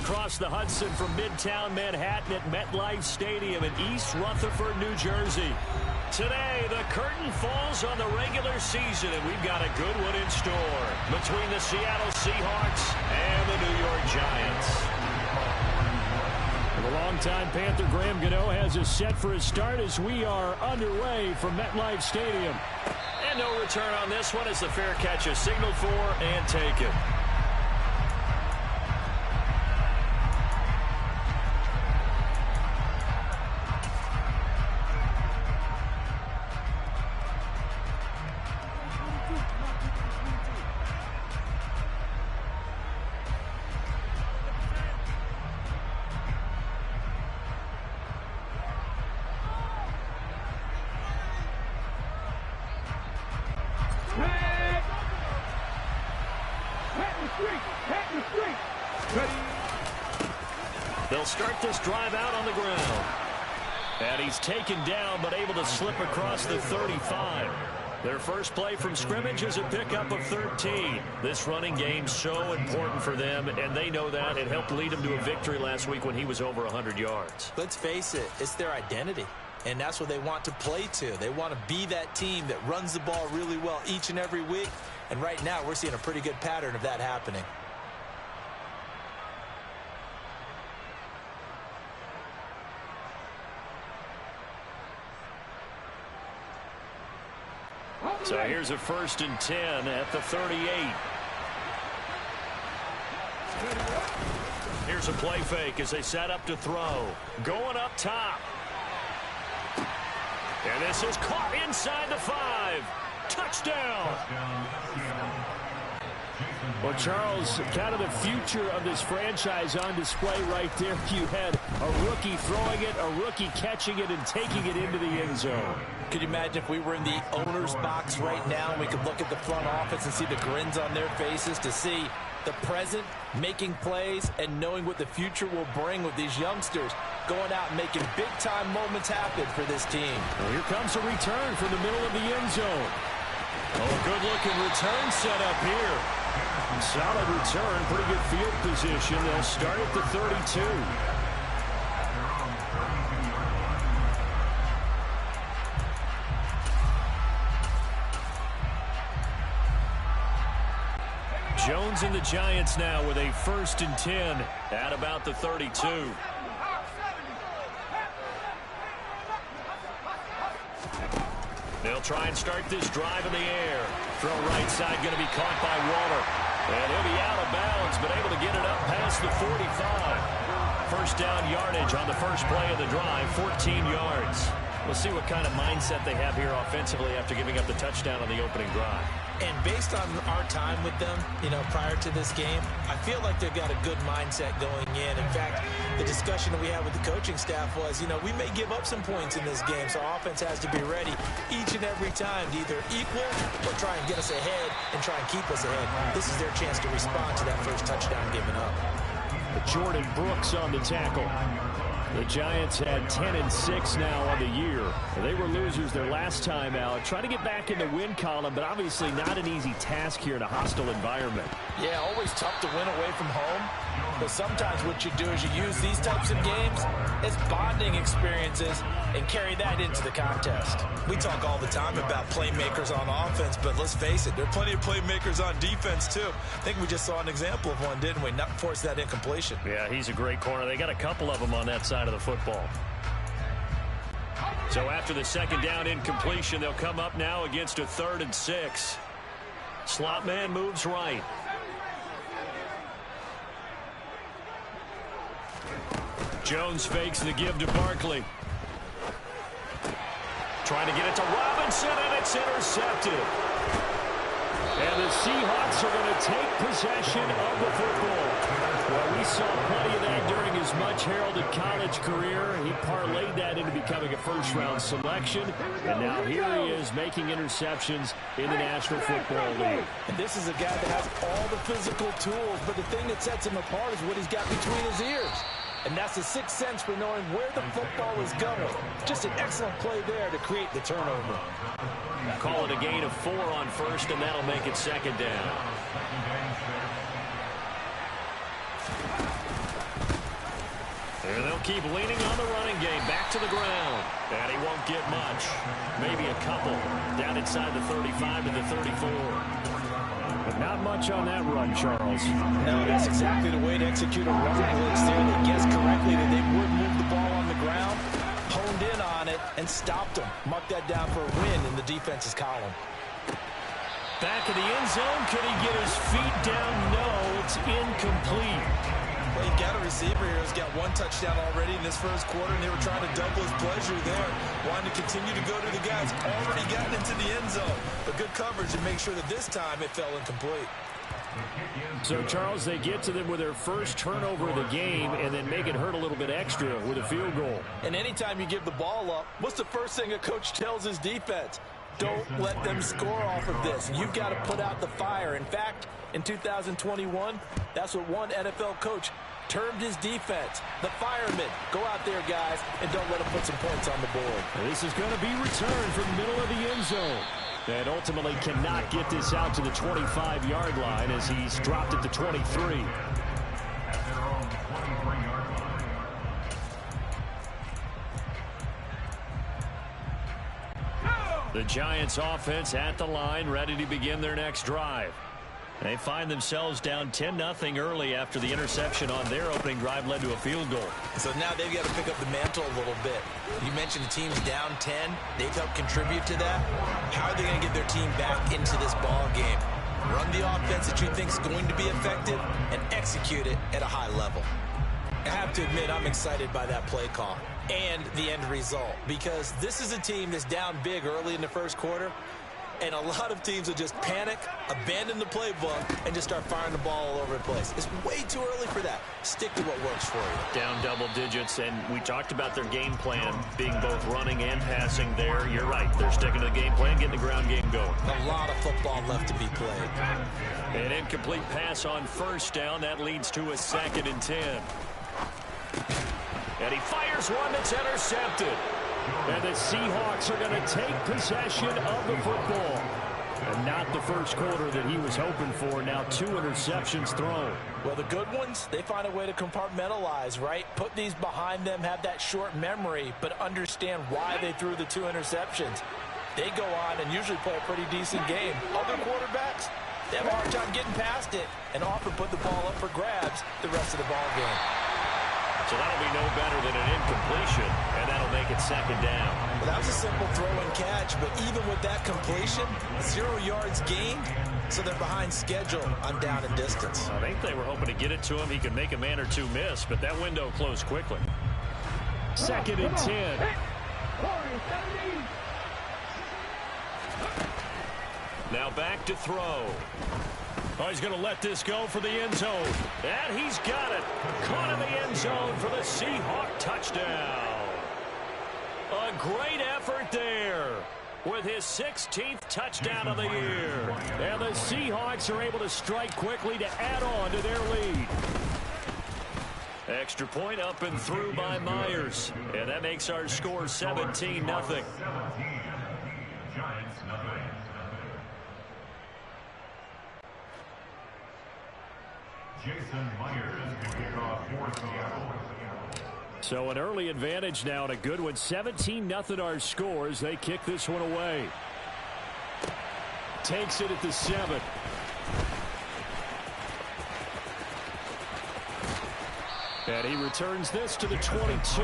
across the Hudson from Midtown Manhattan at MetLife Stadium in East Rutherford, New Jersey. Today, the curtain falls on the regular season, and we've got a good one in store between the Seattle Seahawks and the New York Giants. The longtime Panther Graham Gano has us set for his start as we are underway from MetLife Stadium. And no return on this one as the fair catch is signaled for and taken. They'll start this drive out on the ground. And he's taken down, but able to slip across the 35. Their first play from scrimmage is a pickup of 13. This running game's so important for them, and they know that. It helped lead them to a victory last week when he was over 100 yards. Let's face it, it's their identity. And that's what they want to play to. They want to be that team that runs the ball really well each and every week. And right now, we're seeing a pretty good pattern of that happening. So here's a 1st and 10 at the 38. Here's a play fake as they set up to throw. Going up top. And this is caught inside the 5. Touchdown. Well, Charles, kind of the future of this franchise on display right there. You had a rookie throwing it, a rookie catching it, and taking it into the end zone. Could you imagine if we were in the owner's box right now and we could look at the front office and see the grins on their faces to see the present making plays and knowing what the future will bring with these youngsters going out and making big-time moments happen for this team. Well, here comes a return from the middle of the end zone. Oh, good-looking return set up here. Solid return, pretty good field position. They'll start at the 32. Jones and the Giants now with a 1st and 10 at about the 32. They'll try and start this drive in the air. Throw right side going to be caught by Waller. And he'll be out of bounds, but able to get it up past the 45. First down yardage on the first play of the drive, 14 yards. We'll see what kind of mindset they have here offensively after giving up the touchdown on the opening drive. And based on our time with them, prior to this game, I feel like they've got a good mindset going in. In fact, the discussion that we had with the coaching staff was, we may give up some points in this game, so our offense has to be ready each and every time to either equal or try and get us ahead and try and keep us ahead. This is their chance to respond to that first touchdown given up. Jordan Brooks on the tackle. The Giants had 10-6 now on the year. They were losers their last time out. Trying to get back in the win column, but obviously not an easy task here in a hostile environment. Yeah, always tough to win away from home. But sometimes what you do is you use these types of games as bonding experiences and carry that into the contest. We talk all the time about playmakers on offense, but let's face it, there are plenty of playmakers on defense too. I think we just saw an example of one, didn't we? Not force that incompletion. Yeah, he's a great corner. They got a couple of them on that side of the football. So after the second down incompletion, they'll come up now against a 3rd and 6. Slot man moves right. Jones fakes the give to Barkley. Trying to get it to Robinson, and it's intercepted. And the Seahawks are going to take possession of the football. Well, we saw plenty of that during his much-heralded college career. He parlayed that into becoming a first-round selection. And now here he is making interceptions in the National Football League. And this is a guy that has all the physical tools, but the thing that sets him apart is what he's got between his ears. And that's the sixth sense for knowing where the football is going. Just an excellent play there to create the turnover. Call it a gain of 4 on first, and that'll make it 2nd down. And they'll keep leaning on the running game. Back to the ground. And he won't get much. Maybe a couple. Down inside the 35 to the 34. But not much on that run, Charles. No, that's exactly the way to execute a run blitz there. They guessed correctly that they would move the ball on the ground, honed in on it, and stopped them. Mark that down for a win in the defense's column. Back in the end zone. Can he get his feet down? No, it's incomplete. Well, you got a receiver here who's got one touchdown already in this first quarter, and they were trying to double his pleasure there. Wanting to continue to go to the guys already gotten into the end zone. But good coverage to make sure that this time it fell incomplete. So, Charles, they get to them with their first turnover of the game and then make it hurt a little bit extra with a field goal. And anytime you give the ball up, what's the first thing a coach tells his defense? Don't let them score off of this. You've got to put out the fire. In fact, in 2021, that's what one NFL coach termed his defense. The firemen. Go out there, guys, and don't let them put some points on the board. This is going to be returned from the middle of the end zone. And ultimately cannot get this out to the 25-yard line as he's dropped it to 23. The Giants offense at the line, ready to begin their next drive. They find themselves down 10-0 early after the interception on their opening drive led to a field goal. So now they've got to pick up the mantle a little bit. You mentioned the team's down 10. They've helped contribute to that. How are they going to get their team back into this ball game? Run the offense that you think is going to be effective and execute it at a high level. I have to admit, I'm excited by that play call and the end result, because this is a team that's down big early in the first quarter, and a lot of teams will just panic, abandon the playbook, and just start firing the ball all over the place. It's way too early for that. Stick to what works for you. Down double digits, and we talked about their game plan being both running and passing there. You're right. They're sticking to the game plan, getting the ground game going. A lot of football left to be played. An incomplete pass on first down. That leads to a 2nd and 10. And he fires one that's intercepted. And the Seahawks are going to take possession of the football. And not the first quarter that he was hoping for. Now 2 interceptions thrown. Well, the good ones, they find a way to compartmentalize, right? Put these behind them, have that short memory, but understand why they threw the 2 interceptions. They go on and usually play a pretty decent game. Other quarterbacks, they have a hard time getting past it and often put the ball up for grabs the rest of the ball game. So that'll be no better than an incompletion, and that'll make it 2nd down. Well, that was a simple throw and catch, but even with that completion, 0 yards gained, so they're behind schedule on down and distance. I think they were hoping to get it to him. He could make a man or two miss, but that window closed quickly. 2nd and 10. Now back to throw. Oh, he's going to let this go for the end zone. And he's got it. Caught in the end zone for the Seahawk touchdown. A great effort there with his 16th touchdown of the year. And the Seahawks are able to strike quickly to add on to their lead. Extra point up and through by Myers. And that makes our score 17-0. Jason Myers can kick off for Seattle. So an early advantage now and a good one. 17-0 our score as they kick this one away. Takes it at the 7. And he returns this to the 22.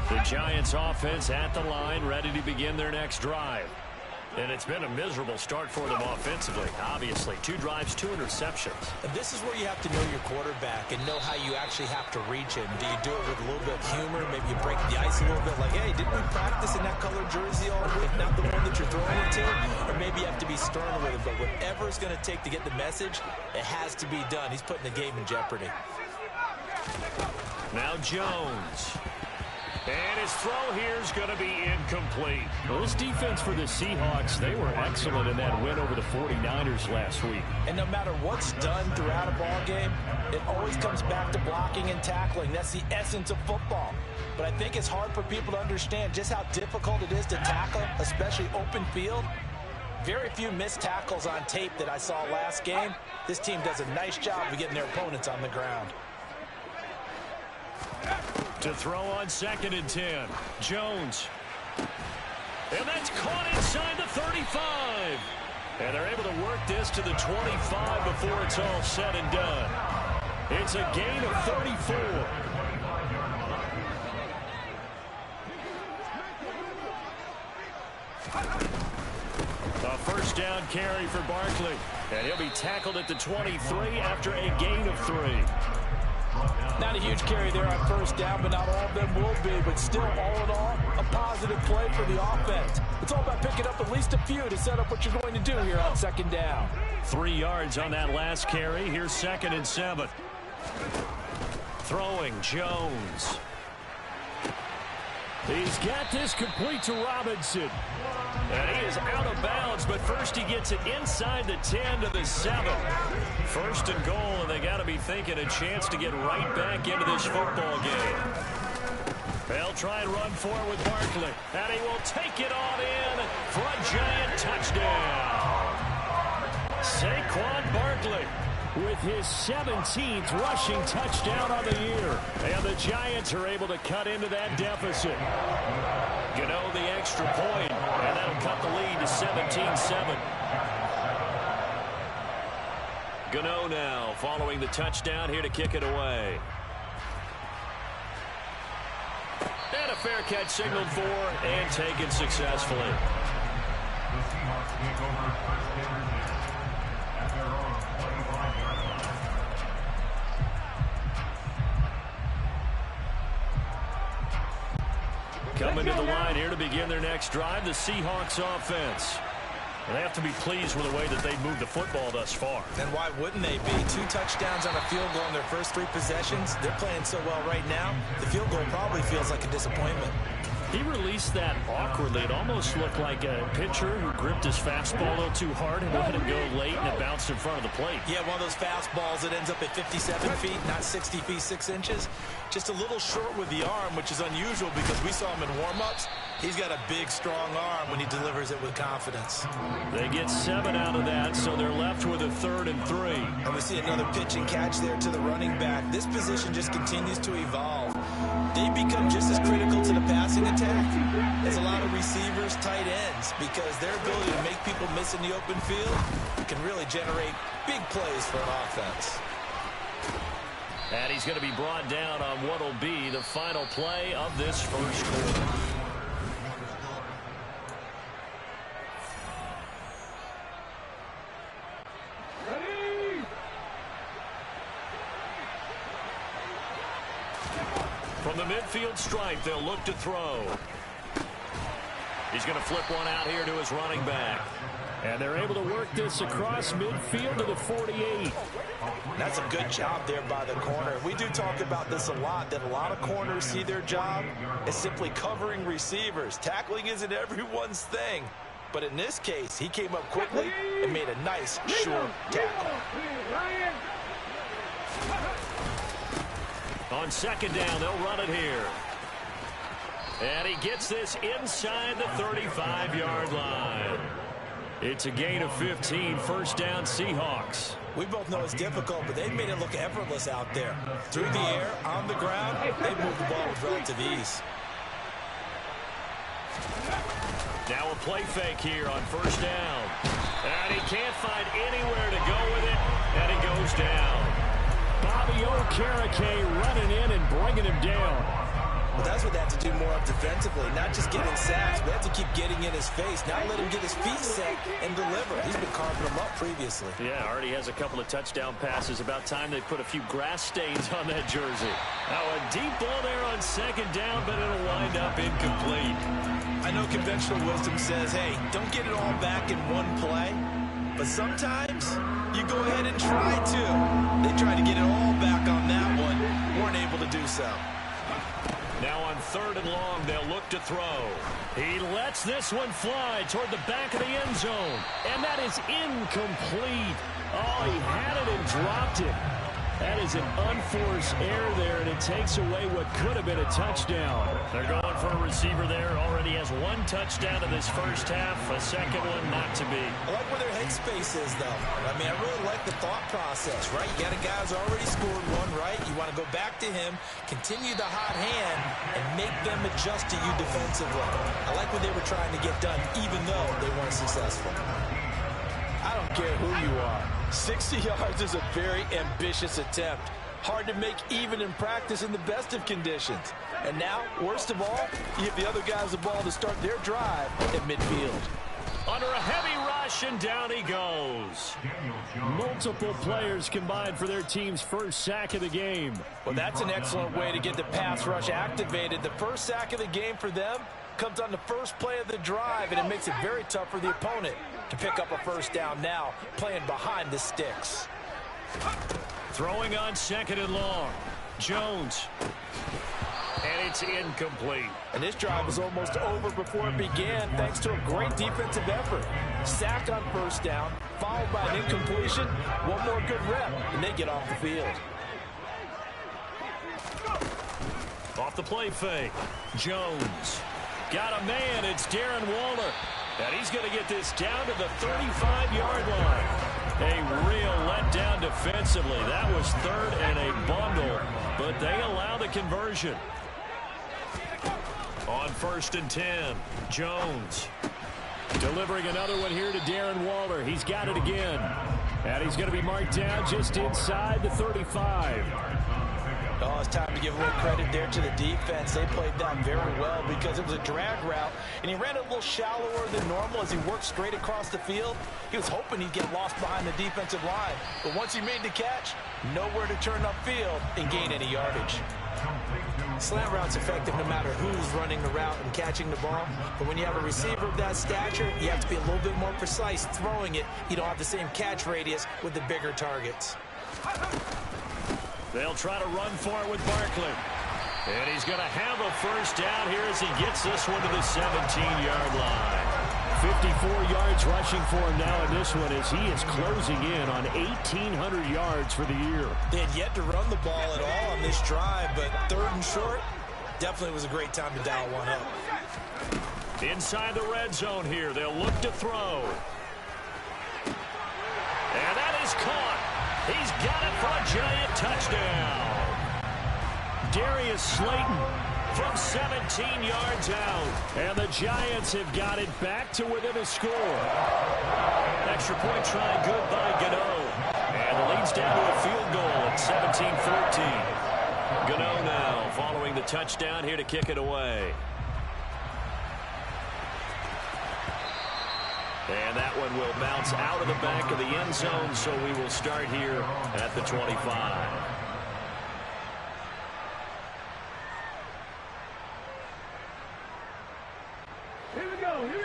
The Giants offense at the line, ready to begin their next drive. And it's been a miserable start for them offensively, obviously. 2 drives, 2 interceptions. And this is where you have to know your quarterback and know how you actually have to reach him. Do you do it with a little bit of humor? Maybe you break the ice a little bit, like, hey, didn't we practice in that colored jersey all week? Not the one that you're throwing it to? Or maybe you have to be stern with him. But whatever it's going to take to get the message, it has to be done. He's putting the game in jeopardy. Now Jones. And his throw here is going to be incomplete. Well, this defense for the Seahawks, they were excellent in that win over the 49ers last week. And no matter what's done throughout a ball game, it always comes back to blocking and tackling. That's the essence of football. But I think it's hard for people to understand just how difficult it is to tackle, especially open field. very few missed tackles on tape that I saw last game. This team does a nice job of getting their opponents on the ground. To throw on 2nd and 10. Jones. And that's caught inside the 35. And they're able to work this to the 25 before it's all said and done. It's a gain of 34. A first down carry for Barkley. And he'll be tackled at the 23 after a gain of 3. Not a huge carry there on first down, but not all of them will be. But still, all in all, a positive play for the offense. It's all about picking up at least a few to set up what you're going to do here on 2nd down. 3 yards on that last carry. Here's 2nd and 7. Throwing, Jones. He's got this complete to Robinson. And he is out of bounds, but first he gets it inside the 10 to the 7. 1st and goal, and they got to be thinking a chance to get right back into this football game. They'll try and run forward with Barkley, and he will take it on in for a giant touchdown. Saquon Barkley with his 17th rushing touchdown on the year. And the Giants are able to cut into that deficit. Gano the extra point, and that'll cut the lead to 17-7. Gano now following the touchdown here to kick it away. And a fair catch signaled for and taken successfully. The Seahawks take over first and 10 at their own 25-yard line. Coming to the line here to begin their next drive, the Seahawks offense. They have to be pleased with the way that they've moved the football thus far. And why wouldn't they be? 2 touchdowns on a field goal in their first 3 possessions. They're playing so well right now, the field goal probably feels like a disappointment. He released that awkwardly. It almost looked like a pitcher who gripped his fastball a little too hard and let him go late, and it bounced in front of the plate. Yeah, one of those fastballs that ends up at 57 feet, not 60 feet, 6 inches. Just a little short with the arm, which is unusual because we saw him in warm-ups. He's got a big, strong arm when he delivers it with confidence. They get 7 out of that, so they're left with a 3rd and 3. And we see another pitch and catch there to the running back. This position just continues to evolve. They become just as critical to the passing attack as a lot of receivers, tight ends, because their ability to make people miss in the open field can really generate big plays for an offense. And he's going to be brought down on what will be the final play of this first quarter. From the midfield stripe, they'll look to throw. He's going to flip one out here to his running back. And they're able to work this across midfield to the 48. That's a good job there by the corner. We do talk about this a lot, that a lot of corners see their job as simply covering receivers. Tackling isn't everyone's thing. But in this case, he came up quickly and made a nice, short tackle. On 2nd down, they'll run it here. And he gets this inside the 35-yard line. It's a gain of 15, 1st down Seahawks. We both know it's difficult, but they've made it look effortless out there. Through the air, on the ground, they've moved the ball with relative ease. Now a play fake here on 1st down. And he can't find anywhere to go with it, and he goes down. Bobby Okereke running in and bringing him down. Well, that's what they have to do more of defensively, not just getting sacks, but they have to keep getting in his face, not let him get his feet set and deliver. He's been carving them up previously. Yeah, already has a couple of touchdown passes. About time they put a few grass stains on that jersey. Now a deep ball there on 2nd down, but it'll wind up incomplete. I know conventional wisdom says, hey, don't get it all back in one play, but sometimes you go ahead and try to. They tried to get it all back on that one, weren't able to do so. Now on 3rd and long, they'll look to throw. He lets this one fly toward the back of the end zone. And that is incomplete. Oh, he had it and dropped it. That is an unforced error there, and it takes away what could have been a touchdown. They're going for a receiver there. Already has one touchdown in this first half. A second one not to be. I like where their headspace is, though. I mean, I really like the thought process, right? You got a guy who's already scored one, right? You want to go back to him, continue the hot hand, and make them adjust to you defensively. I like what they were trying to get done, even though they weren't successful. I don't care who you are. 60 yards is a very ambitious attempt. Hard to make even in practice in the best of conditions. And now, worst of all, you give the other guys the ball to start their drive at midfield. Under a heavy rush, and down he goes. Multiple players combined for their team's first sack of the game. Well, that's an excellent way to get the pass rush activated. The first sack of the game for them comes on the first play of the drive, and it makes it very tough for the opponent to pick up a first down now, playing behind the sticks. Throwing on 2nd and long. Jones. And it's incomplete. And this drive was almost over before it began, thanks to a great defensive effort. Sack on first down, followed by an incompletion. One more good rep, and they get off the field. Off the play fake. Jones. Got a man. It's Darren Waller. And he's going to get this down to the 35-yard line. A real letdown defensively. That was 3rd and a bundle, but they allow the conversion. On 1st and 10, Jones. Delivering another one here to Darren Waller. He's got it again. And he's going to be marked down just inside the 35. Oh, it's time to give a little credit there to the defense. They played that very well because it was a drag route, and he ran a little shallower than normal as he worked straight across the field. He was hoping he'd get lost behind the defensive line, but once he made the catch, nowhere to turn upfield and gain any yardage. Slant route's effective no matter who's running the route and catching the ball, but when you have a receiver of that stature, you have to be a little bit more precise throwing it. You don't have the same catch radius with the bigger targets. They'll try to run for it with Barkley. And he's going to have a first down here as he gets this one to the 17-yard line. 54 yards rushing for him now in this one as he is closing in on 1,800 yards for the year. They had yet to run the ball at all on this drive, but 3rd and short definitely was a great time to dial one up. Inside the red zone here, they'll look to throw. And that is caught. He's got it for a giant touchdown. Darius Slayton from 17 yards out. And the Giants have got it back to within a score. Extra point try good by Gano. And the lead's down to a field goal at 17-14. Gano now following the touchdown here to kick it away. And that one will bounce out of the back of the end zone, so we will start here at the 25.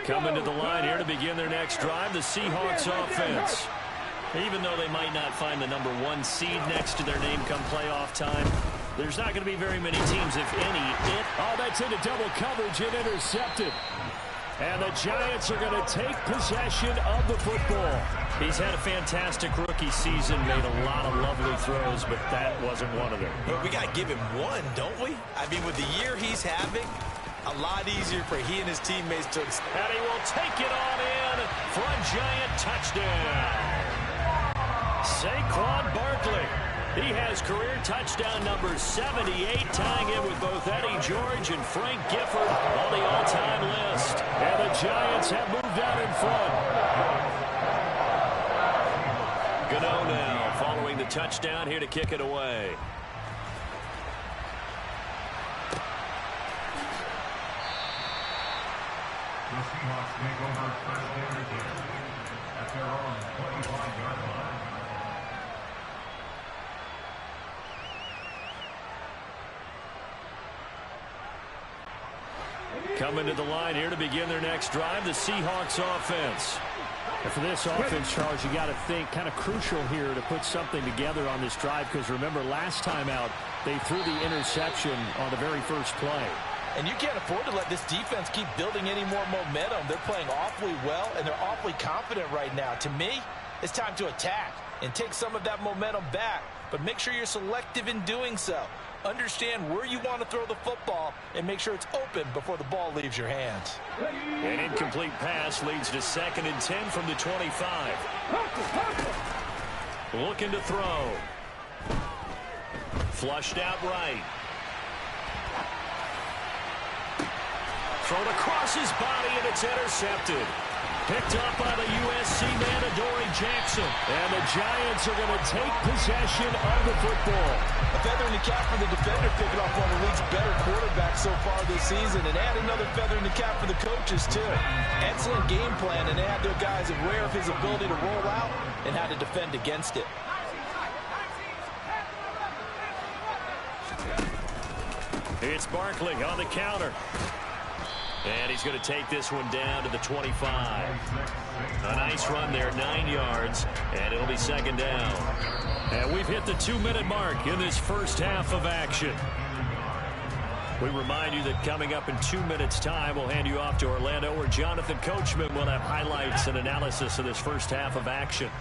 Coming to the line here to begin their next drive, the Seahawks offense. Even though they might not find the number 1 seed next to their name come playoff time, there's not going to be very many teams, if any. Oh, that's into double coverage and intercepted. And the Giants are going to take possession of the football. He's had a fantastic rookie season, made a lot of lovely throws, but that wasn't one of them. But we got to give him one, don't we? I mean, with the year he's having, a lot easier for he and his teammates to... And he will take it on in for a giant touchdown. Saquon Barkley. He has career touchdown number 78, tying in with both Eddie George and Frank Gifford on the all-time list. And the Giants have moved out in front. Gano now following the touchdown here to kick it away. The Seahawks take over first and 10 at their own 25-yard line. Coming to the line here to begin their next drive, the Seahawks offense. And for this offense, Charles, you got to think kind of crucial here to put something together on this drive, because remember last time out they threw the interception on the very first play. And you can't afford to let this defense keep building any more momentum. They're playing awfully well, and they're awfully confident right now. To me, it's time to attack and take some of that momentum back but make sure you're selective in doing so. Understand where you want to throw the football and make sure it's open before the ball leaves your hands. An incomplete pass leads to 2nd and 10 from the 25. Looking to throw. Flushed out right. Thrown across his body, and it's intercepted. Picked up by the USC man, Adoree Jackson. And the Giants are going to take possession of the football. A feather in the cap for the defender, picking off one of the league's better quarterbacks so far this season. And add another feather in the cap for the coaches, too. Excellent game plan, and they had their guys aware of his ability to roll out and how to defend against it. It's Barkley on the counter. And he's going to take this one down to the 25. A nice run there, 9 yards, and it'll be 2nd down. And we've hit the 2-minute mark in this first half of action. We remind you that coming up in 2 minutes' time, we'll hand you off to Orlando, where Jonathan Coachman will have highlights and analysis of this first half of action.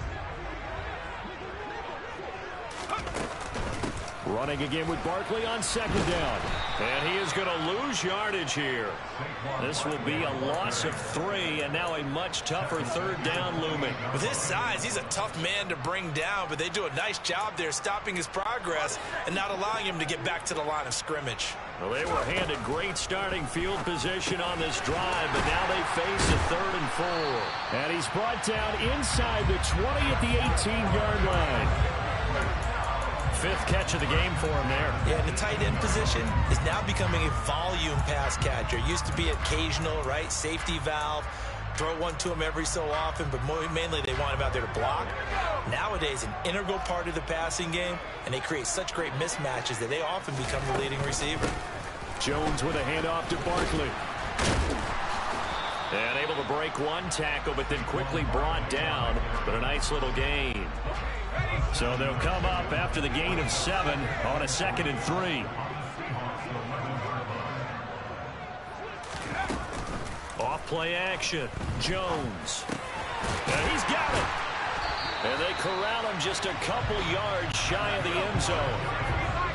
Running again with Barkley on 2nd down. And he is going to lose yardage here. This will be a loss of 3, and now a much tougher 3rd down looming. With his size, he's a tough man to bring down, but they do a nice job there stopping his progress and not allowing him to get back to the line of scrimmage. Well, they were handed great starting field position on this drive, but now they face a 3rd and 4. And he's brought down inside the 20 at the 18-yard line. 5th catch of the game for him there. Yeah, the tight end position is now becoming a volume pass catcher. Used to be occasional, right? Safety valve. Throw one to him every so often, but mainly they want him out there to block. Nowadays, an integral part of the passing game, and they create such great mismatches that they often become the leading receiver. Jones with a handoff to Barkley. And able to break one tackle, but then quickly brought down. But a nice little gain. So they'll come up after the gain of 7 on a 2nd and 3. Off play action. Jones. And he's got it. And they corral him just a couple yards shy of the end zone.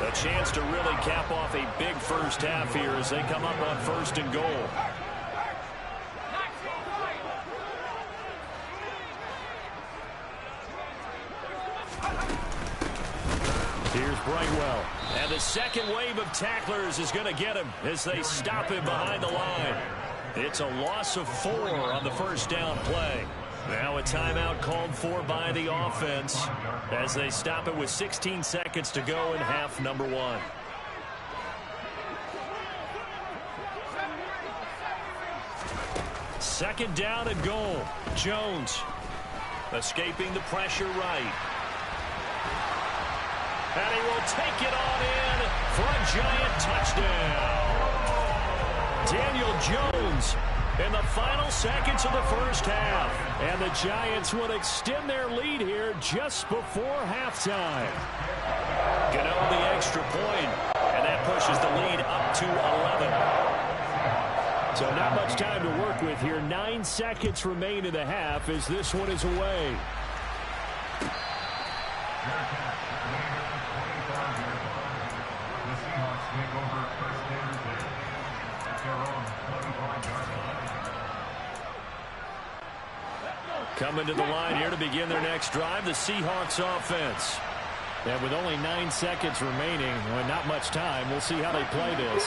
A chance to really cap off a big first half here as they come up on 1st and goal. Here's Brightwell. And the second wave of tacklers is going to get him as they stop him behind the line. It's a loss of 4 on the first down play. Now a timeout called for by the offense as they stop it with 16 seconds to go in half number 1. Second down and goal. Jones escaping the pressure right. And he will take it on in for a Giant touchdown. Daniel Jones in the final seconds of the first half. And the Giants will extend their lead here just before halftime. Gano the extra point, and that pushes the lead up to 11. So not much time to work with here. 9 seconds remain in the half as this one is away. Coming to the line here to begin their next drive, the Seahawks offense. And with only 9 seconds remaining, well, not much time, we'll see how they play this.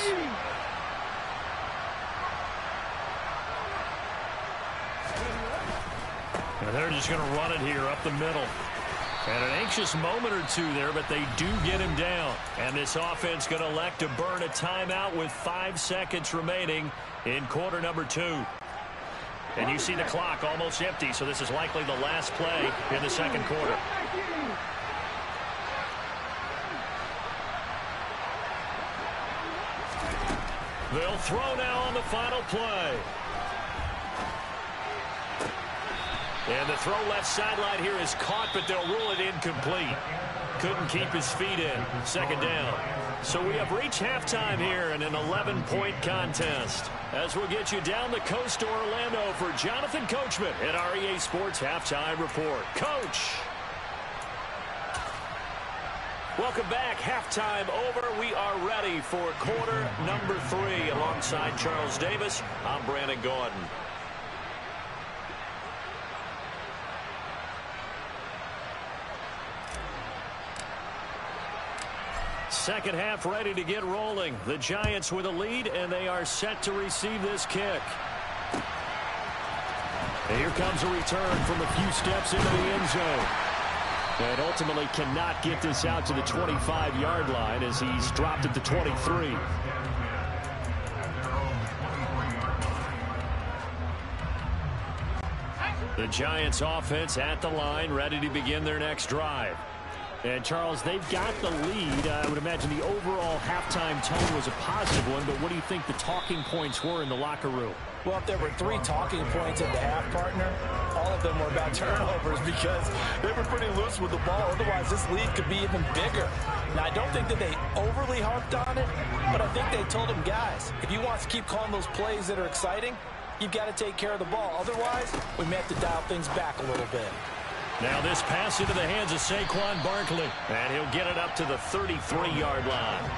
And they're just going to run it here up the middle. And an anxious moment or two there, but they do get him down. And this offense going to elect to burn a timeout with 5 seconds remaining in quarter number 2. And you see the clock almost empty, so this is likely the last play in the second quarter. They'll throw now on the final play. And the throw left sideline here is caught, but they'll rule it incomplete. Couldn't keep his feet in. Second down. So we have reached halftime here in an 11-point contest. As we'll get you down the coast to Orlando for Jonathan Coachman at our EA Sports Halftime Report. Coach. Welcome back. Halftime over. We are ready for quarter number 3. Alongside Charles Davis, I'm Brandon Gaudin. Second half ready to get rolling. The Giants with a lead, and they are set to receive this kick. And here comes a return from a few steps into the end zone. And ultimately cannot get this out to the 25-yard line as he's dropped at the 23. The Giants offense at the line, ready to begin their next drive. And, Charles, they've got the lead. I would imagine the overall halftime tone was a positive one, but what do you think the talking points were in the locker room? Well, if there were 3 talking points at the half, partner, all of them were about turnovers because they were pretty loose with the ball. Otherwise, this lead could be even bigger. Now, I don't think that they overly harped on it, but I think they told them, guys, if you want to keep calling those plays that are exciting, you've got to take care of the ball. Otherwise, we may have to dial things back a little bit. Now this pass into the hands of Saquon Barkley. And he'll get it up to the 33-yard line.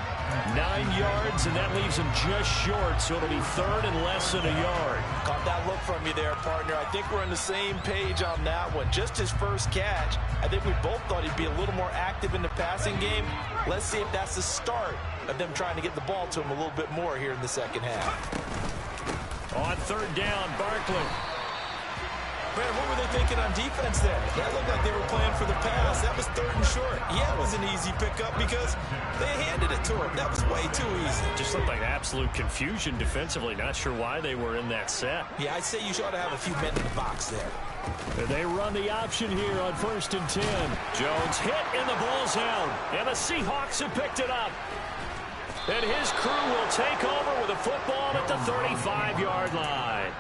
9 yards, and that leaves him just short, so it'll be third and less than a yard. Caught that look from you there, partner. I think we're on the same page on that one. Just his first catch. I think we both thought he'd be a little more active in the passing game. Let's see if that's the start of them trying to get the ball to him a little bit more here in the second half. On third down, Barkley. Man, what were they thinking on defense there? That looked like they were playing for the pass. That was third and short. Yeah, it was an easy pickup because they handed it to him. That was way too easy. Just looked like absolute confusion defensively. Not sure why they were in that set. Yeah, I'd say you ought to have a few men in the box there. And they run the option here on 1st and 10. Jones hit and the ball's out. And the Seahawks have picked it up. And his crew will take over with a football at the 35-yard line.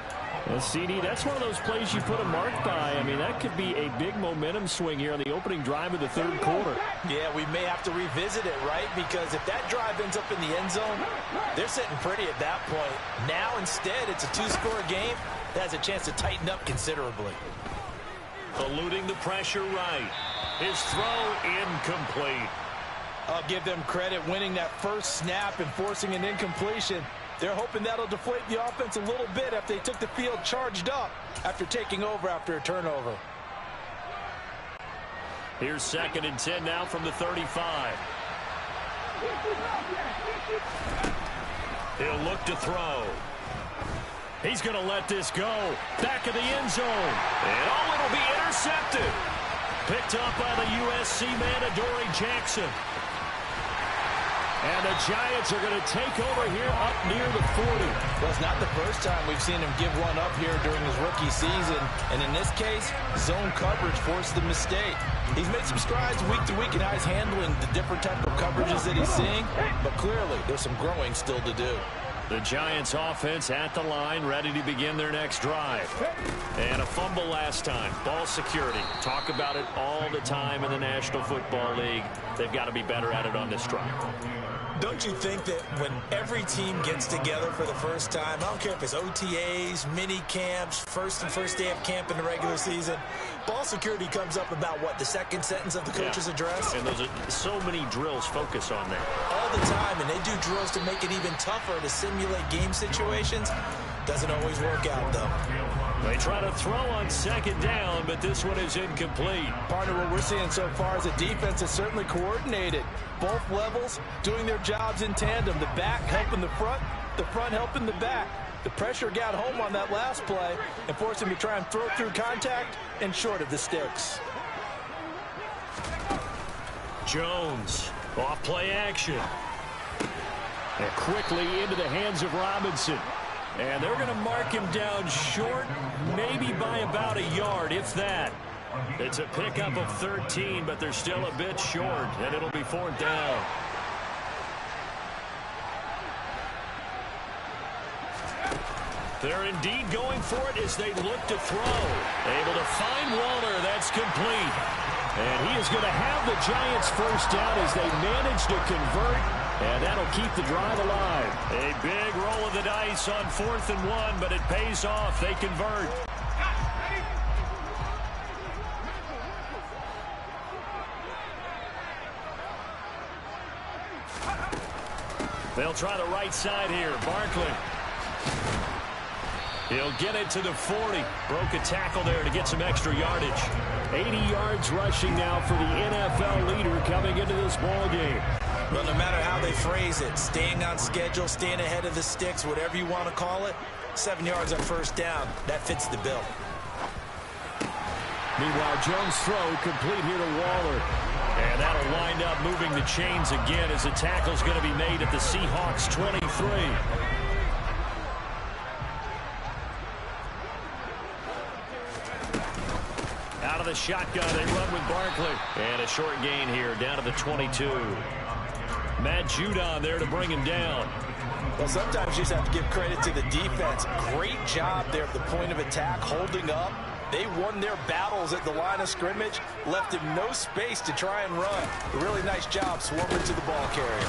Well, CD, that's one of those plays you put a mark by. I mean, that could be a big momentum swing here on the opening drive of the third quarter. Yeah, we may have to revisit it, right? Because if that drive ends up in the end zone, they're sitting pretty at that point. Now, instead, it's a 2-score game that has a chance to tighten up considerably. Eluding the pressure right. His throw incomplete. I'll give them credit winning that first snap and forcing an incompletion. They're hoping that'll deflate the offense a little bit after they took the field charged up after taking over after a turnover. Here's 2nd and 10 now from the 35. He'll look to throw. He's going to let this go. Back of the end zone. And it'll be intercepted. Picked up by the USC man, Adoree Jackson. And the Giants are going to take over here up near the 40. Well, it's not the first time we've seen him give one up here during his rookie season. And in this case, zone coverage forced the mistake. He's made some strides week to week in how he's handling the different type of coverages that he's seeing. But clearly, there's some growing still to do. The Giants offense at the line, ready to begin their next drive. And a fumble last time. Ball security. Talk about it all the time in the National Football League. They've got to be better at it on this drive. Don't you think that when every team gets together for the first time, I don't care if it's OTAs, mini camps, first day of camp in the regular season, ball security comes up about what, the second sentence of the coach's address? And those are so many drills focus on that. All the time, and they do drills to make it even tougher to simulate game situations. Doesn't always work out, though. They try to throw on 2nd down, but this one is incomplete. Partner, what we're seeing so far is a defense that's certainly coordinated. Both levels doing their jobs in tandem. The back helping the front helping the back. The pressure got home on that last play and forced him to try and throw through contact and short of the sticks. Jones, off play action. And quickly into the hands of Robinson. And they're going to mark him down short, maybe by about a yard, if that. It's a pickup of 13, but they're still a bit short, and it'll be 4th down. They're indeed going for it as they look to throw. Able to find Waller. That's complete. And he is going to have the Giants first down as they manage to convert. And that'll keep the drive alive. A big roll of the dice on 4th and 1, but it pays off. They convert. They'll try the right side here. Barkley. He'll get it to the 40. Broke a tackle there to get some extra yardage. 80 yards rushing now for the NFL leader coming into this ball game. Well, no matter how they phrase it, staying on schedule, staying ahead of the sticks, whatever you want to call it, 7 yards on first down, that fits the bill. Meanwhile, Jones' throw complete here to Waller. And that'll wind up moving the chains again as the tackle's going to be made at the Seahawks 23. Out of the shotgun, they run with Barkley. And a short gain here, down to the 22. Matt Judon there to bring him down. Well, sometimes you just have to give credit to the defense. Great job there at the point of attack, holding up. They won their battles at the line of scrimmage, left him no space to try and run. A really nice job swarming to the ball carrier.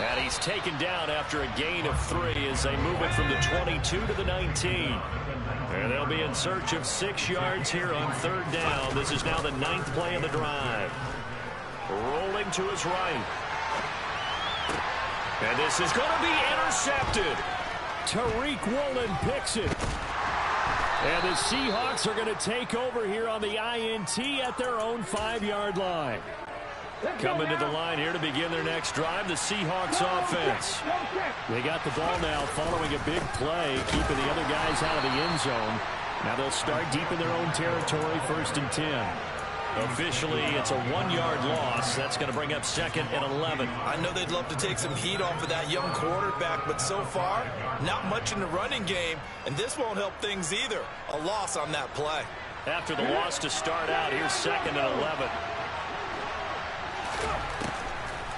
And he's taken down after a gain of 3 as they move it from the 22 to the 19. And they'll be in search of 6 yards here on third down. This is now the 9th play of the drive. Rolling to his right. And this is going to be intercepted. Tariq Woolen picks it. And the Seahawks are going to take over here on the INT at their own 5-yard line. Coming to the line here to begin their next drive, the Seahawks offense. They got the ball now following a big play, keeping the other guys out of the end zone. Now they'll start deep in their own territory, 1st and 10. Officially, it's a 1-yard loss. That's going to bring up 2nd and 11. I know they'd love to take some heat off of that young quarterback, but so far, not much in the running game, and this won't help things either. A loss on that play. After the loss to start out, here's 2nd and 11.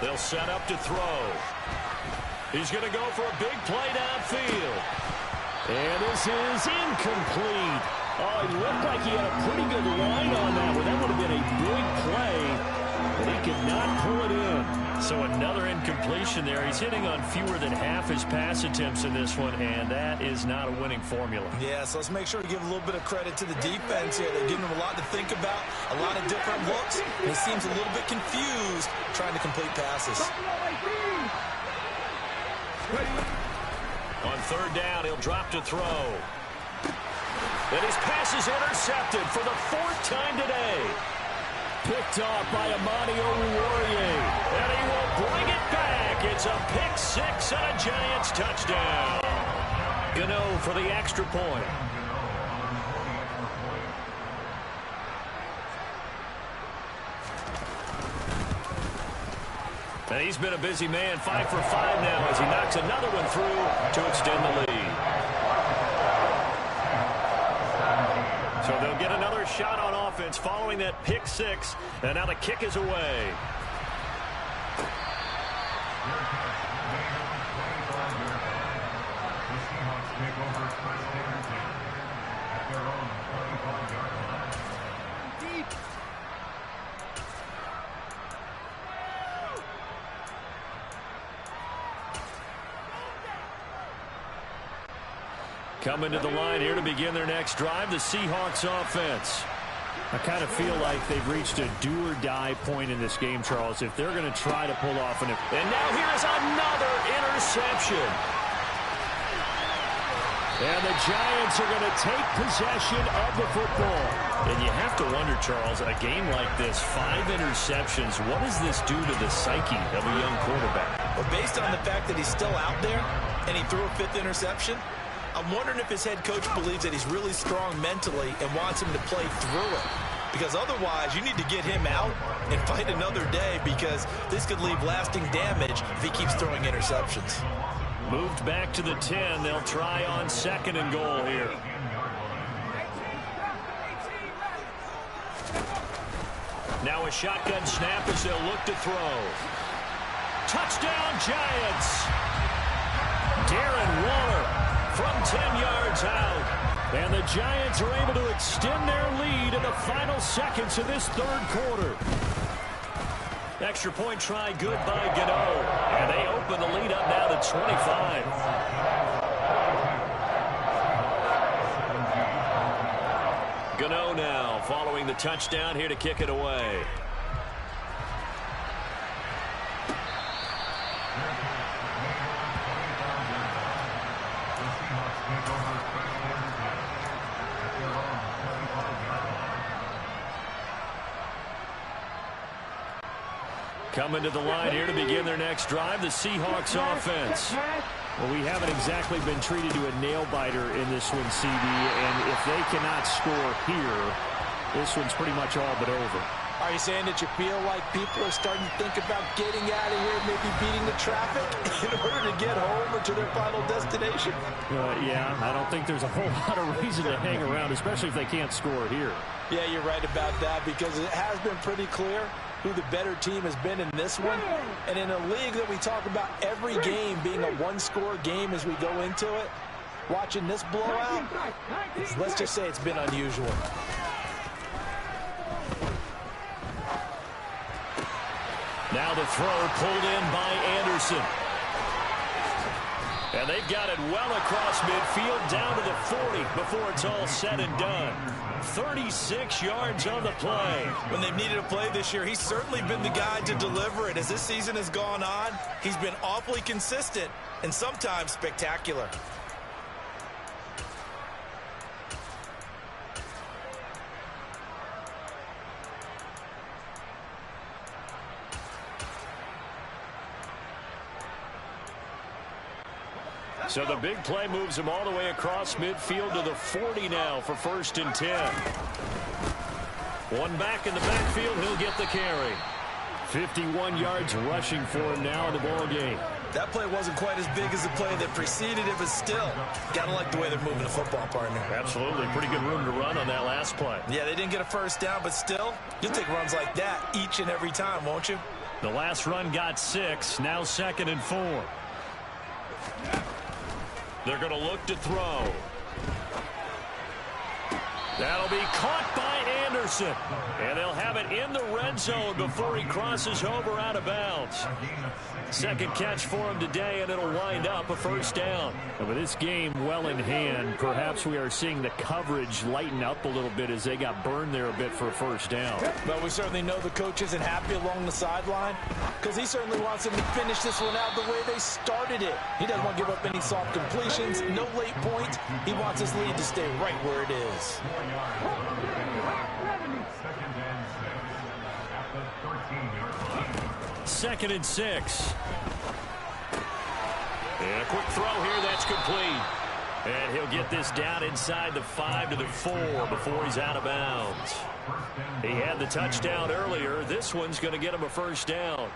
They'll set up to throw. He's going to go for a big play downfield. And this is incomplete. Oh, it looked like he had a pretty good line on that one. That would have been a big play, but he could not pull it in. So another incompletion there. He's hitting on fewer than half his pass attempts in this one, and that is not a winning formula. Yeah, so let's make sure to give a little bit of credit to the defense here. They're giving him a lot to think about, a lot of different looks, and he seems a little bit confused trying to complete passes. On third down, he'll drop to throw. And his pass is intercepted for the 4th time today. Picked off by Amani Oruwariye. And he will bring it back. It's a pick 6 and a Giants touchdown. Gano for the extra point. And he's been a busy man, 5 for 5 now as he knocks another one through to extend the lead. So they'll get another shot on offense following that pick 6, and now the kick is away. Coming to the line here to begin their next drive, the Seahawks offense. I kind of feel like they've reached a do-or-die point in this game, Charles, if they're going to try to pull off an... And now here's another interception. And the Giants are going to take possession of the football. And you have to wonder, Charles, a game like this, 5 interceptions, what does this do to the psyche of a young quarterback? Well, based on the fact that he's still out there and he threw a 5th interception, I'm wondering if his head coach believes that he's really strong mentally and wants him to play through it. Because otherwise, you need to get him out and fight another day, because this could leave lasting damage if he keeps throwing interceptions. Moved back to the 10. They'll try on 2nd and goal here. Now a shotgun snap as they'll look to throw. Touchdown, Giants! Darren Waller from 10 yards out. And the Giants are able to extend their lead in the final seconds of this 3rd quarter. Extra point try good by Gano. And they open the lead up now to 25. Gano now following the touchdown here to kick it away. Seahawks take over first down and 10 at their own 25-yard line. Coming to the line here to begin their next drive, the Seahawks offense. Well, we haven't exactly been treated to a nail-biter in this one, CD, and if they cannot score here, this one's pretty much all but over. Are you saying that you feel like people are starting to think about getting out of here, maybe beating the traffic in order to get home or to their final destination? Yeah, I don't think there's a whole lot of reason to hang around, especially if they can't score here. Yeah, you're right about that, because it has been pretty clear who the better team has been in this one. And in a league that we talk about every game being a one-score game as we go into it, watching this blowout, let's just say it's been unusual. Now the throw pulled in by Anderson. And they've got it well across midfield down to the 40 before it's all said and done. 36 yards on the play. When they've needed a play this year, he's certainly been the guy to deliver it. As this season has gone on, he's been awfully consistent and sometimes spectacular. So the big play moves him all the way across midfield to the 40 now for 1st and 10. One back in the backfield, he'll get the carry. 51 yards rushing for him now in the ball game. That play wasn't quite as big as the play that preceded it, but still, gotta like the way they're moving the football, partner. Absolutely. Pretty good room to run on that last play. Yeah, they didn't get a first down, but still, you'll take runs like that each and every time, won't you? The last run got 6, now 2nd and 4. They're going to look to throw. That'll be caught by Anderson. And they'll have it in the red zone before he crosses over out of bounds. Second catch for him today, and it'll wind up a 1st down. And with this game well in hand, perhaps we are seeing the coverage lighten up a little bit as they got burned there a bit for a 1st down. But we certainly know the coach isn't happy along the sideline, because he certainly wants them to finish this one out the way they started it. He doesn't want to give up any soft completions, no late points. He wants his lead to stay right where it is. 4 yards. 2nd and 6 at the 13-yard line. 2nd and 6. And a quick throw here, that's complete. And he'll get this down inside the 5 to the 4 before he's out of bounds. He had the touchdown earlier. This one's going to get him a 1st down.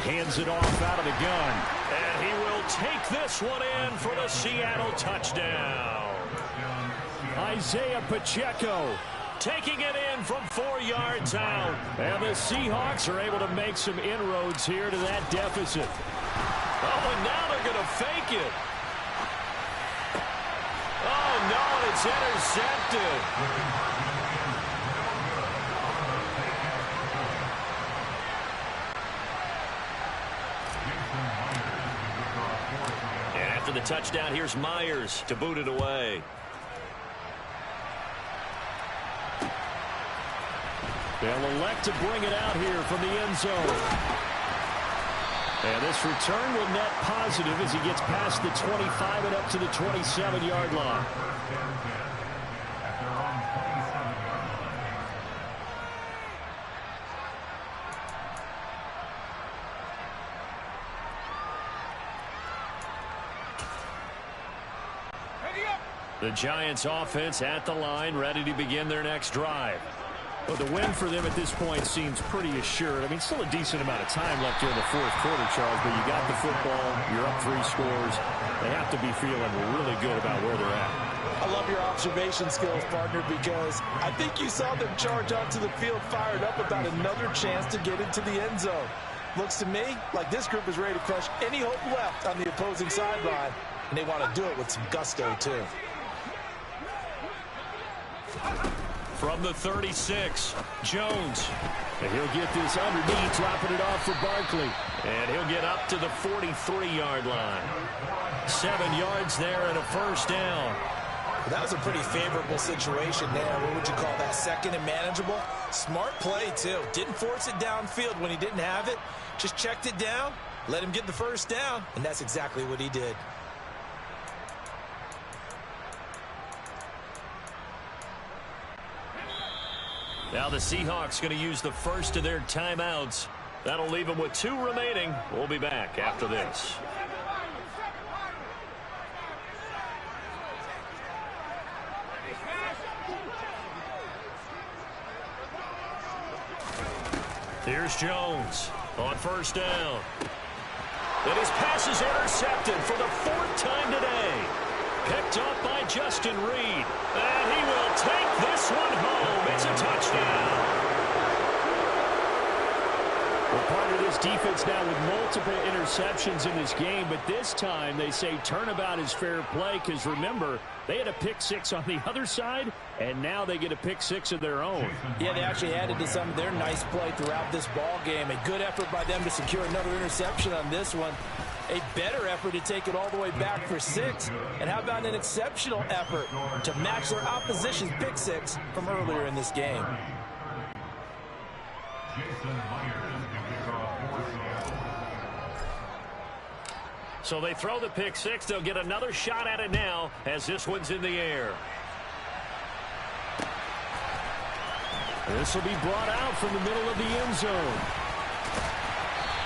Hands it off out of the gun. And he will take this one in for the Seattle touchdown. Isaiah Pacheco taking it in from 4 yards out. And the Seahawks are able to make some inroads here to that deficit. Oh, and now they're going to fake it. Oh, no, and it's intercepted. And after the touchdown, here's Myers to boot it away. They'll elect to bring it out here from the end zone. And this return will net positive as he gets past the 25 and up to the 27-yard line. The Giants offense at the line, ready to begin their next drive. Well, the win for them at this point seems pretty assured. I mean, still a decent amount of time left here in the 4th quarter, Charles, but you got the football, you're up 3 scores. They have to be feeling really good about where they're at. I love your observation skills, partner, because I think you saw them charge onto the field fired up about another chance to get into the end zone. Looks to me like this group is ready to crush any hope left on the opposing sideline, and they want to do it with some gusto, too. From the 36, Jones. And he'll get this underneath, dropping it off for Barkley. And he'll get up to the 43-yard line. 7 yards there and a 1st down. That was a pretty favorable situation there. What would you call that? Second and manageable? Smart play, too. Didn't force it downfield when he didn't have it. Just checked it down, let him get the first down, and that's exactly what he did. Now the Seahawks going to use the first of their timeouts. That'll leave them with 2 remaining. We'll be back after this. Here's Jones on first down. And his pass is intercepted for the 4th time today. Picked up by Justin Reed. And he will take this one home. It's a touchdown. We're part of this defense now with multiple interceptions in this game, but this time they say turnabout is fair play because, remember, they had a pick-6 on the other side, and now they get a pick-6 of their own. Yeah, they actually added to some of their nice play throughout this ball game. A good effort by them to secure another interception on this one. A better effort to take it all the way back for 6. And how about an exceptional effort to match their opposition's pick-6 from earlier in this game? So they throw the pick-6. They'll get another shot at it now as this one's in the air. This will be brought out from the middle of the end zone.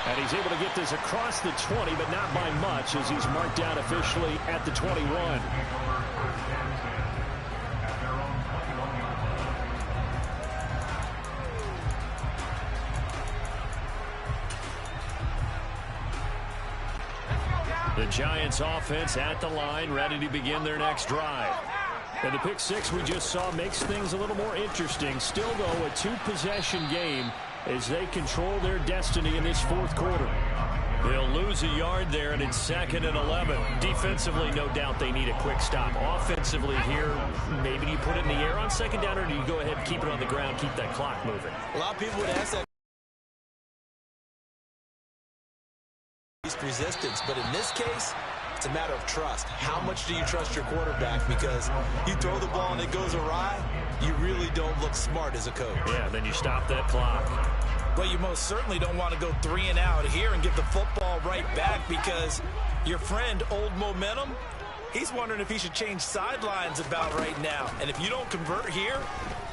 And he's able to get this across the 20, but not by much as he's marked down officially at the 21. The Giants offense at the line, ready to begin their next drive. And the pick-6 we just saw makes things a little more interesting. Still, though, a 2-possession game as they control their destiny in this 4th quarter. They'll lose a yard there, and it's 2nd and 11. Defensively, no doubt they need a quick stop. Offensively here, maybe you put it in the air on 2nd down, or do you go ahead and keep it on the ground, keep that clock moving? A lot of people would ask that resistance, but in this case, it's a matter of trust. How much do you trust your quarterback? Because you throw the ball and it goes awry, you really don't look smart as a coach. Yeah, then you stop that clock. Well, you most certainly don't want to go 3 and out here and get the football right back because your friend, Old Momentum, he's wondering if he should change sidelines about right now. And if you don't convert here,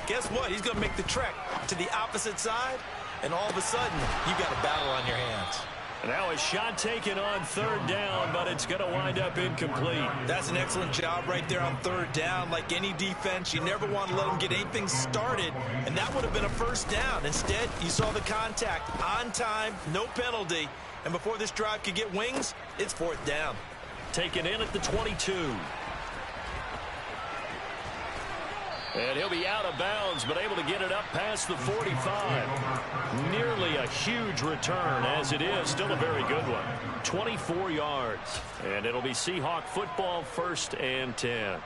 guess what? He's going to make the trek to the opposite side, and all of a sudden, you got a battle on your hands. Now a shot taken on 3rd down, but it's going to wind up incomplete. That's an excellent job right there on 3rd down. Like any defense, you never want to let them get anything started, and that would have been a 1st down. Instead, you saw the contact on time, no penalty, and before this drive could get wings, it's 4th down. Taken in at the 22. And he'll be out of bounds, but able to get it up past the 45. Nearly a huge return, as it is. Still a very good one. 24 yards. And it'll be Seahawk football, 1st and 10.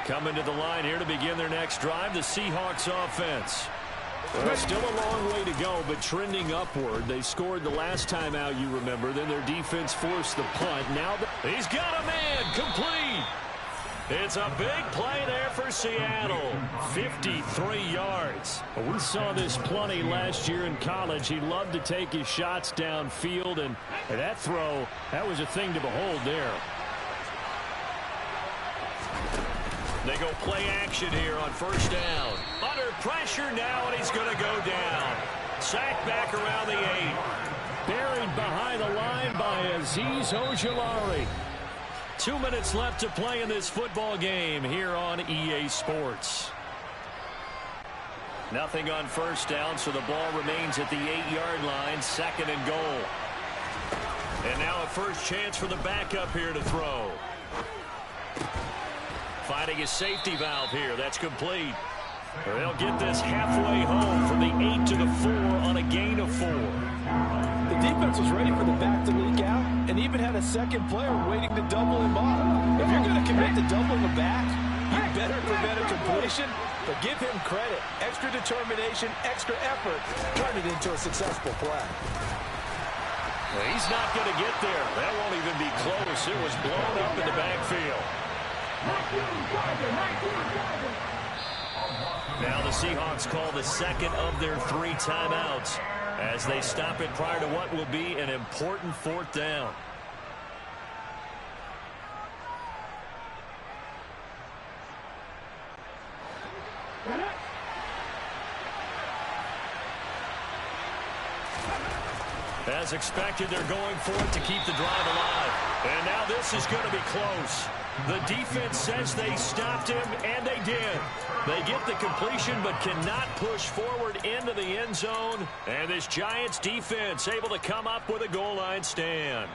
Coming to the line here to begin their next drive, the Seahawks offense. Well, still a long way to go, but trending upward. They scored the last time out, you remember. Then their defense forced the punt. Now he's got a man complete. It's a big play there for Seattle. 53 yards. We saw this plenty last year in college. He loved to take his shots downfield, and that throw, that was a thing to behold there. They go play action here on 1st down. Under pressure now, and he's going to go down. Sacked back around the 8. Buried behind the line by Azeez Ojulari. 2 minutes left to play in this football game here on EA Sports. Nothing on 1st down, so the ball remains at the 8-yard line, 2nd and goal. And now a first chance for the backup here to throw. Finding a safety valve here. That's complete. They'll get this halfway home from the 8 to the 4 on a gain of 4. The defense was ready for the back to leak out and even had a second player waiting to double him up. If you're going to commit to doubling the back, you better prevent a completion, but give him credit. Extra determination, extra effort, turned it into a successful play. He's not going to get there. That won't even be close. It was blown up in the backfield. Now the Seahawks call the second of their 3 timeouts as they stop it prior to what will be an important 4th down. As expected, they're going for it to keep the drive alive. And now this is going to be close. The defense says they stopped him, and they did. They get the completion but cannot push forward into the end zone. And this Giants defense able to come up with a goal line stand.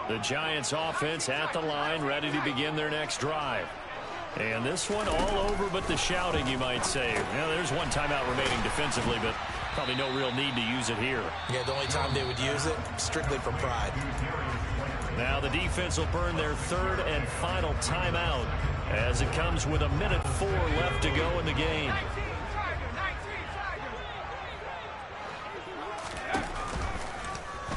The Giants offense at the line, ready to begin their next drive. And this one all over but the shouting, you might say. Now, there's one timeout remaining defensively, but probably no real need to use it here. Yeah, the only time they would use it, strictly for pride. Now the defense will burn their 3rd and final timeout as it comes with 1:04 left to go in the game.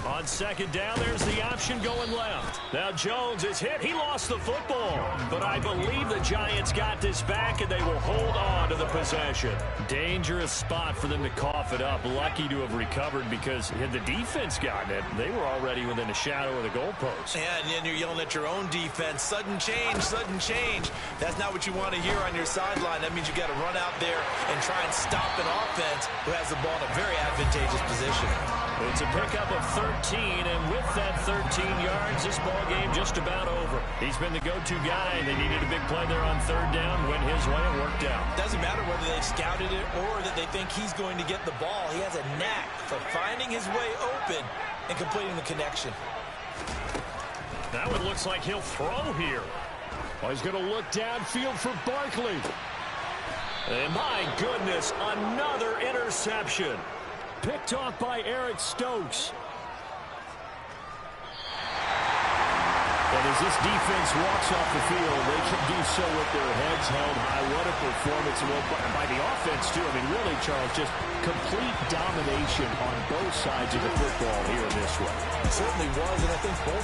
On 2nd down, there's the option going left. Now Jones is hit. He lost the football. But I believe the Giants got this back, and they will hold on to the possession. Dangerous spot for them to cough it up. Lucky to have recovered because had the defense gotten it, they were already within a shadow of the goalpost. Yeah, and then you're yelling at your own defense. Sudden change, sudden change. That's not what you want to hear on your sideline. That means you got to run out there and try and stop an offense who has the ball in a very advantageous position. It's a pickup of 13, and with that 13 yards, this ball game just about over. He's been the go-to guy. They needed a big play there on 3rd down. Went his way. It worked out. Doesn't matter whether they've scouted it or that they think he's going to get the ball. He has a knack for finding his way open and completing the connection. Now it looks like he'll throw here. Well, he's going to look downfield for Barkley. And my goodness, another interception. Picked off by Eric Stokes. But as this defense walks off the field, they can do so with their heads held high. What a performance by the offense, too. I mean, really, Charles, just complete domination on both sides of the football here in this one. It certainly was, and I think both